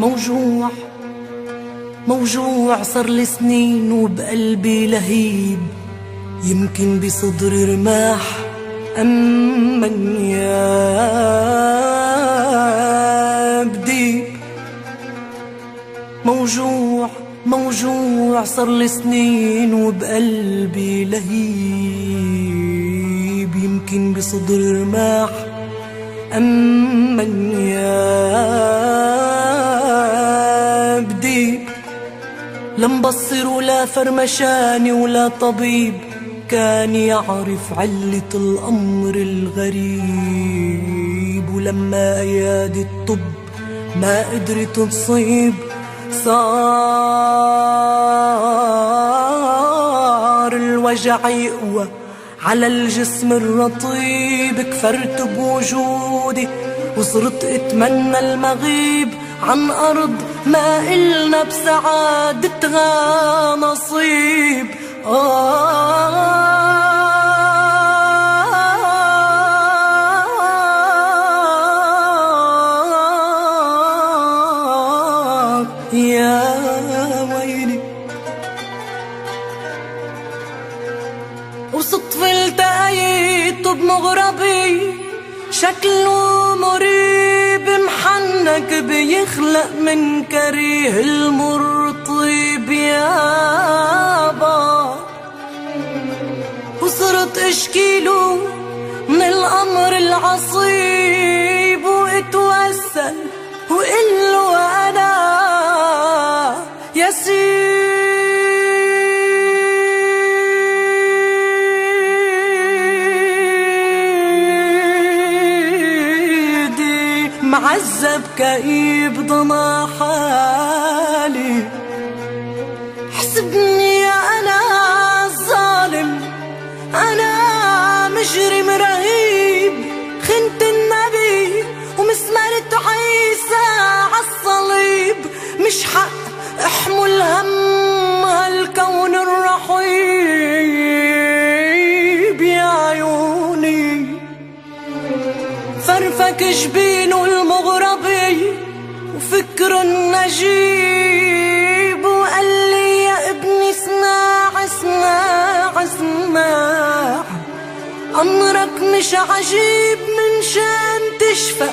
موجوع موجوع صار لي سنين وبقلبي لهيب، يمكن بصدري رماح أمن يا بديب. موجوع موجوع صار لي سنين وبقلبي لهيب، يمكن بصدري رماح أمن يا بديب. لا مبصر ولا فرمشاني ولا طبيب كان يعرف علة الأمر الغريب، ولما أيادي الطب ما قدرت تصيب صار الوجع يقوى على الجسم الرطيب. كفرت بوجودي وصرت اتمنى المغيب عن أرض ما إلنا بسعادتها نصيب. يا ويلي. وصدفة التقيت بمغربي شكله مريب، محنك بيخلق من كريه المر طيب يابا. وصرت اشكيله من الامر العصيب واتوسل وقله انا يا معذب كئيب ضنا حالي. حسبني انا الظالم، انا مجرم رهيب، خنت النبي ومسمرت عيسى عالصليب. مش حق احمل هم هالكون الرحيب يا عيوني. فرفك جبينه المغربي وفكره النجيب، وقال لي يا ابني اسمع اسمع اسمع، أمرك مش عجيب من شان تشفى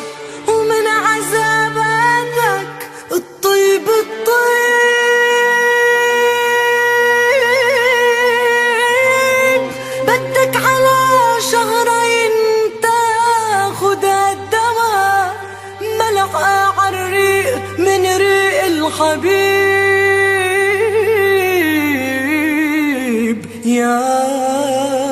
ومن عذاباتك الطيب الطيب. بدك على شهرين تاخد الدواء، ملعقة عالريق من ريق الحبيب يا